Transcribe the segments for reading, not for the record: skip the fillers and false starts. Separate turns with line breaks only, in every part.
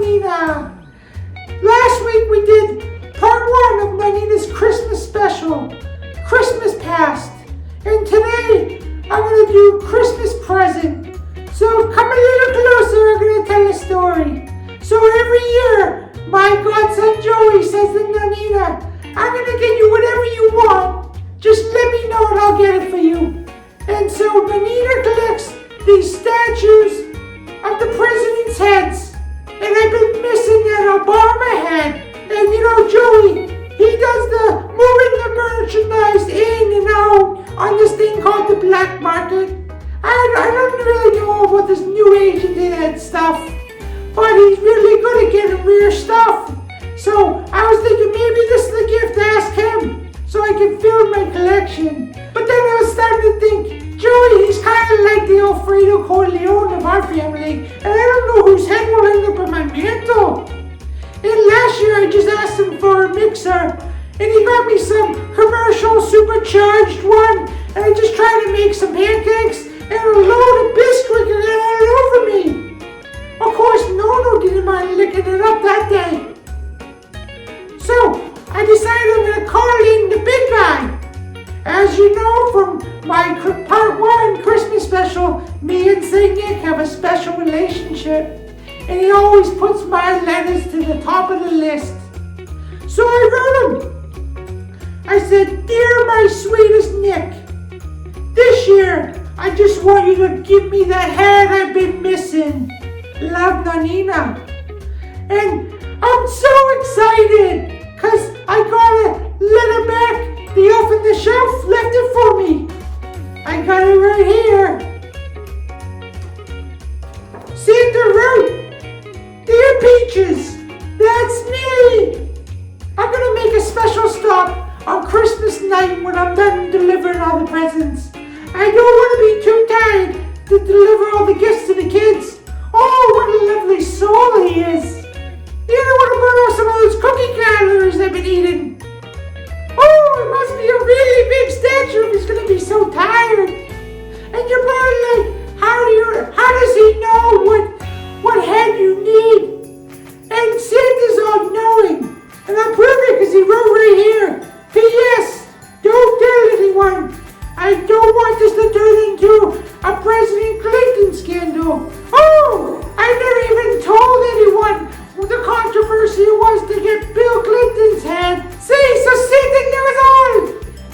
Nonnina. Last week we did part 1 of Nonnina's Christmas special, Christmas Past. And today I'm going to do Christmas Present. So come a little closer, I'm going to tell a story. So every year, my godson Joey says to Nonnina, I'm going to get you whatever you want. Just let me know and I'll get it for you. And so Nonnina collects these statues of the president's heads. And I've been missing that Obama head. And you know, Joey, he does the moving the merchandise in and out on this thing called the black market. I don't really know about this new age internet stuff, but he's really good at getting rare stuff. So I was thinking maybe this is a gift to ask him so I can fill my collection. But then I was starting to think, Joey, he's kind of like the Alfredo Corleone of our family, and I don't know whose head will end up on my mantle. And last year I just asked him for a mixer, and he got me some commercial supercharged one, and I just tried to make some pancakes, and a load of biscuit got all over me. Of course, Nono didn't mind licking it up that day. So I decided I'm going to call in the big guy. As you know from my part 1 Christmas special, me and St. Nick have a special relationship, and he always puts my letters to the top of the list. So I wrote him. I said, Dear my sweetest Nick, this year I just want you to give me the head I've been missing. Love, Nonnina. And I'm so excited because I got a letter back. The elf on the shelf left it for me. I got it right here. Santa wrote, Dear Peaches, that's me. I'm going to make a special stop on Christmas night when I'm done delivering all the presents. I don't want to be too tired to deliver all the gifts to the kids. Oh, what a lovely soul he is. You don't want to burn off some of those cookie calories I've been eating. Oh, it must be a really big statue if he's going to be so tired. And you're probably like, how does he know what head you need? And Santa's all knowing. And I'm perfect because he wrote right here, P.S. Don't tell anyone. I don't want this to turn into a President Clinton scandal. Oh, I never even told anyone what the controversy was to get Bill Clinton's head. See, so Santa knows all.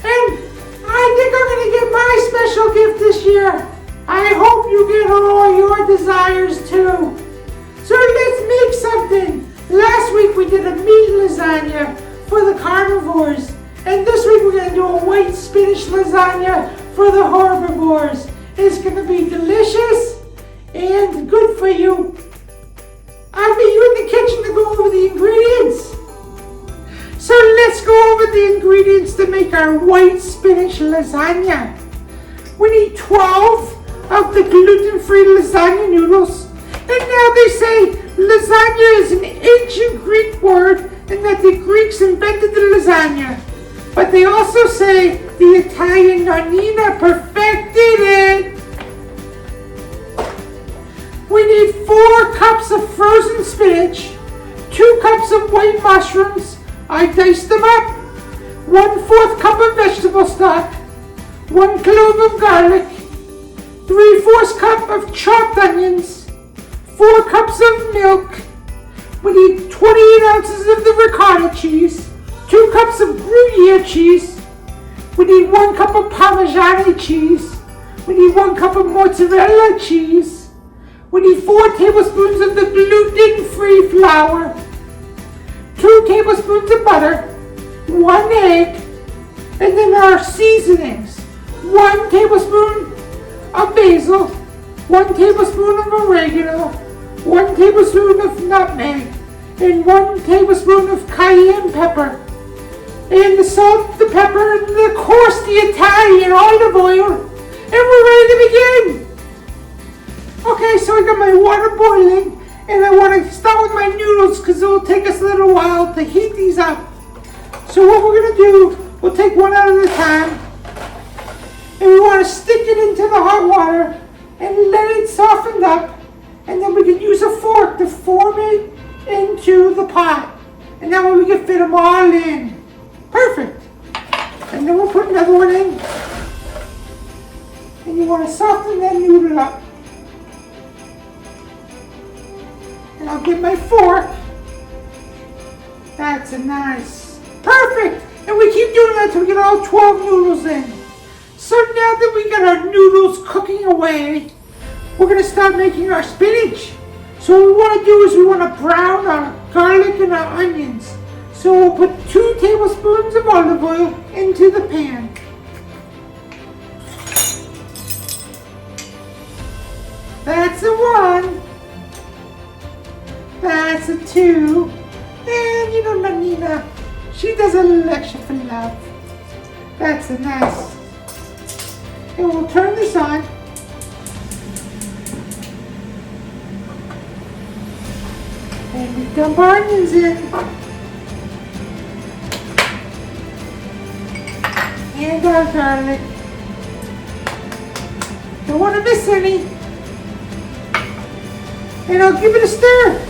And I think I'm going to get my special gift this year. I hope you get all your desires too. So let's make something. Last week we did a meat lasagna for the carnivores. And this week we're going to do a white spinach lasagna for the herbivores. It's going to be delicious and good for you. I'll meet you in the kitchen to go over the ingredients. So let's go over the ingredients to make our white spinach lasagna. We need 12 of the gluten-free lasagna noodles. And now they say lasagna is an ancient Greek word and that the Greeks invented the lasagna. But they also say the Italian Nonnina perfected it. We need 4 cups of frozen spinach, 2 cups of white mushrooms, I diced them up, 1/4 cup of vegetable stock, 1 clove of garlic, 3/4 cup of chopped onions, 4 cups of milk. We need 28 ounces of the ricotta cheese, 2 cups of Gruyere cheese. We need 1 cup of Parmesan cheese. We need 1 cup of mozzarella cheese. We need 4 tablespoons of the gluten-free flour, 2 tablespoons of butter, 1 egg, and then our seasonings. 1 tablespoon of basil, 1 tablespoon of oregano, 1 tablespoon of nutmeg, and 1 tablespoon of cayenne pepper. And the salt, the pepper, and of course the Italian olive oil. And we're ready to begin. Okay, so I got my water boiling, and I want to start with my noodles because it will take us a little while to heat these up. So what we're going to do, we'll take one out at a time, and we want to stick it into the hot water and let it soften up, and then we can use a fork to form it the pot. And that way we can fit them all in. Perfect. And then we'll put another one in. And you want to soften that noodle up. And I'll get my fork. That's a nice. Perfect. And we keep doing that till we get all 12 noodles in. So now that we got our noodles cooking away, we're going to start making our spinach. So what we want to do is we want to brown our garlic and our onions. So we'll put 2 tablespoons of olive oil into the pan. That's a 1. That's a 2. And you know Nonnina, she does a little extra for love. That's a nice. And we'll turn this on. And we dump our onions in. And our garlic. Don't want to miss any. And I'll give it a stir.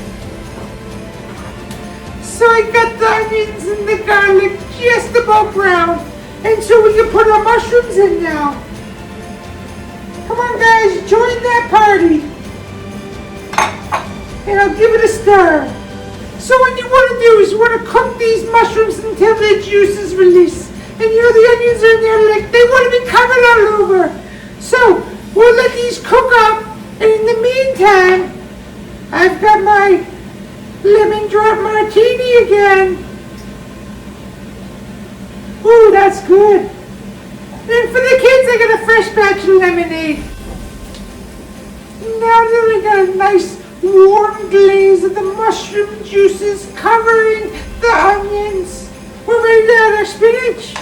So I got the onions and the garlic just about brown. And so we can put our mushrooms in now. Come on guys, join that party. And I'll give it a stir. So what you want to do is you want to cook these mushrooms until the juice is released. And you know the onions are in there like they want to be covered all over. So we'll let these cook up. And in the meantime, I've got my lemon drop martini again. Ooh, that's good. And for the kids, I got a fresh batch of lemonade. Now that we got a nice warm glaze of the mushroom juices covering the onions, we're ready to add our spinach.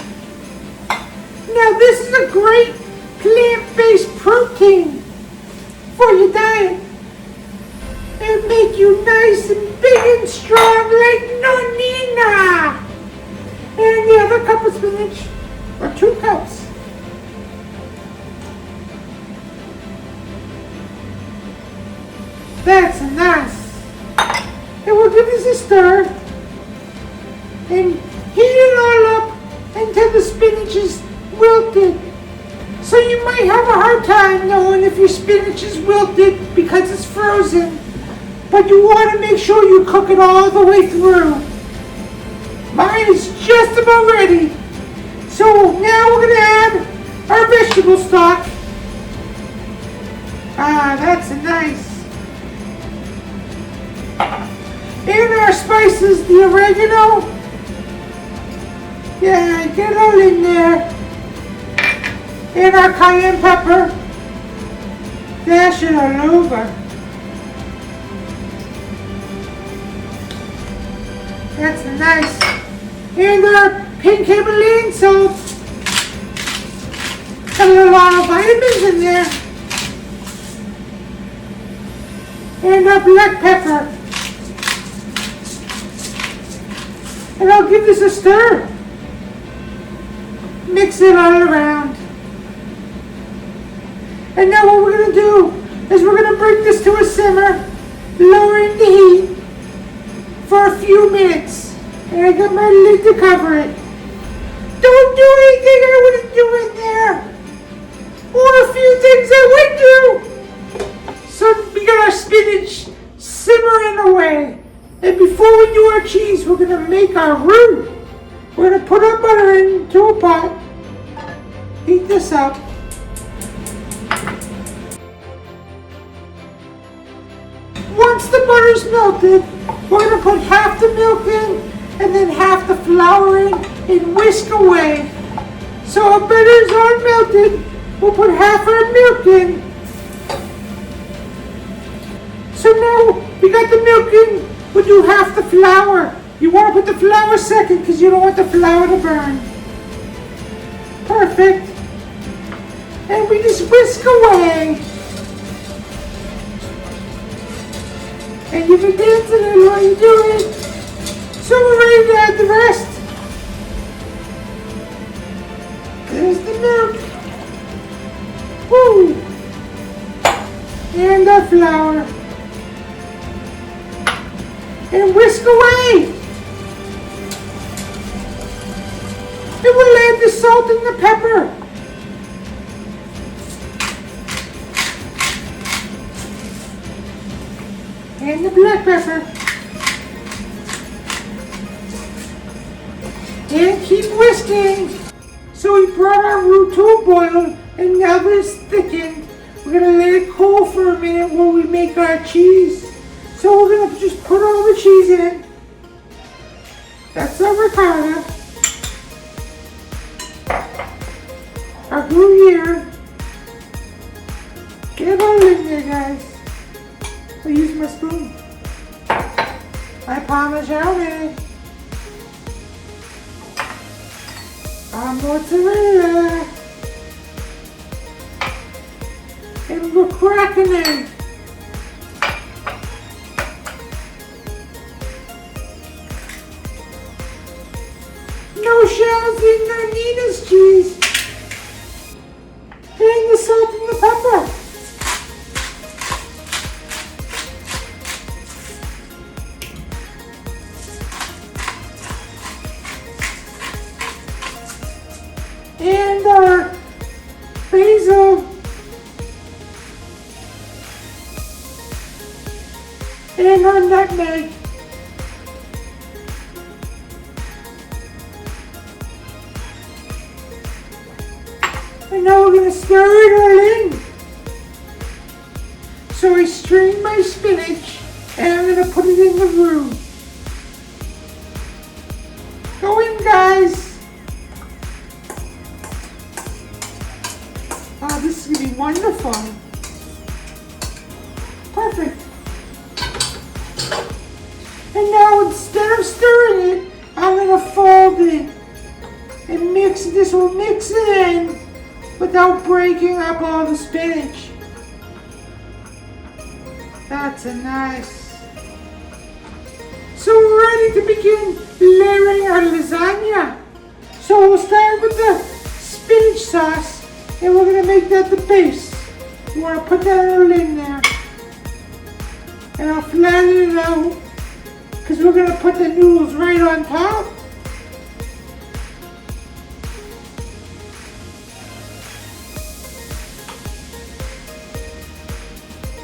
Now this is a great plant-based protein for your diet. And make you nice and big and strong like Nonnina. And the other cup of spinach, or 2 cups. That's nice. And we'll give this a stir. And heat it all up until the spinach is wilted. So you might have a hard time knowing if your spinach is wilted because it's frozen. But you want to make sure you cook it all the way through. Mine is just about ready. So now we're going to add our vegetable stock. Ah, that's nice. And our spices, the oregano. Yeah, get it all in there. And our cayenne pepper. Dash it all over. That's nice. And our pink Himalayan salt. Got a lot of vitamins in there. And our black pepper. And I'll give this a stir. Mix it all around. And now what we're going to do is we're going to bring this to a simmer, lowering the heat for a few minutes. And I got my lid to cover it. Don't do anything I wouldn't do in there. Or a few things I would do. So we got our spinach simmering away. And before we do our cheese, we're going to make our roux. We're going to put our butter into a pot. Heat this up. Once the butter's melted, we're going to put half the milk in and then half the flour in and whisk away. So our butter's all melted. We'll put half our milk in. So now we got the milk in. We'll do half the flour. You want to put the flour second because you don't want the flour to burn. Perfect. And we just whisk away. And you've been dancing it while you do it. So we're ready to add the rest. There's the milk. Woo! And our flour. And whisk away. And we'll add the salt and the pepper. And the black pepper. And keep whisking. So we brought our roux to a boil, and now that it's thickened, we're gonna let it cool for a minute while we make our cheese. So we're gonna just put all the cheese in. That's our ricotta. Our Gruyere. Get it all in there, guys. I'll use my spoon. My Parmesan. Our mozzarella. And we're cracking it. No shells in Nonnina's cheese. And the salt and the pepper. And our basil. And our nutmeg. And now we're going to stir it all in. So I strained my spinach and I'm going to put it in the roux. Go in, guys. Oh, this is going to be wonderful. Perfect. And now instead of stirring it, I'm going to fold it and mix this. Will mix it in without breaking up all the spinach. That's a nice. So we're ready to begin layering our lasagna. So we'll start with the spinach sauce and we're going to make that the base. You want to put that all in there. And I'll flatten it out because we're going to put the noodles right on top.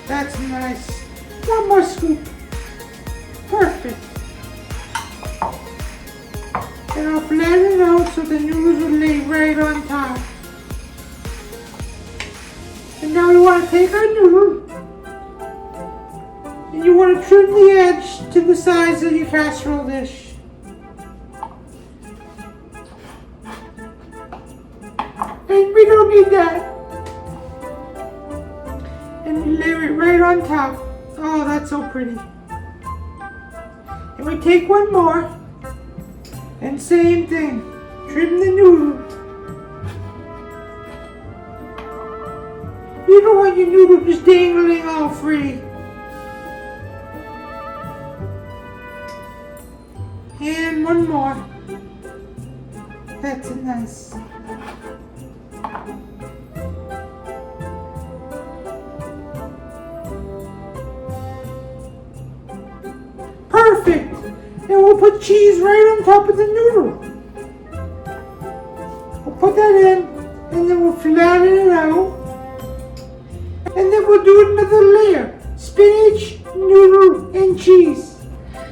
That's nice. One more scoop. Perfect. And I'll flatten it out so the noodles will lay right on top. And now we want to take our noodle and you want to trim the edge to the size of your casserole dish. And we don't need that. And lay it right on top. Oh, that's so pretty. And we take one more. And same thing. Trim the noodle. You don't want your noodle just dangling all free. And one more. That's nice. Perfect. And we'll put cheese right on top of the noodle. We'll put that in and then we'll flatten it out. And then we'll do another layer. Spinach, noodle, and cheese.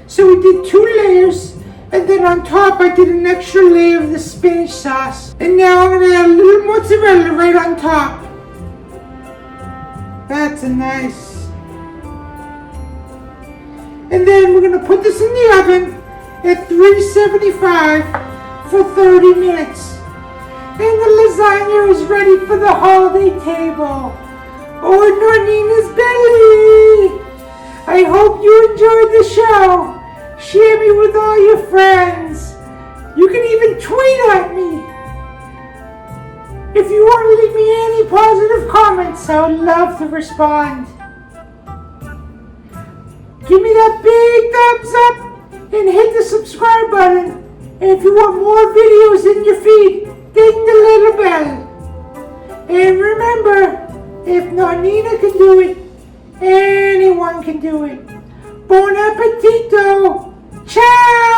So we did 2 layers. And then on top I did an extra layer of the spinach sauce. And now I'm going to add a little mozzarella right on top. That's a nice. And then we're going to put this in the oven at 375 for 30 minutes. And the lasagna is ready for the holiday table. Or Nonnina's belly. I hope you enjoyed the show. Share me with all your friends. You can even tweet at me. If you want to leave me any positive comments, I would love to respond. Give me that big thumbs up and hit the subscribe button. And if you want more videos in your feed, ding the little bell. And remember, if Nonnina can do it, anyone can do it. Buon appetito! Ciao!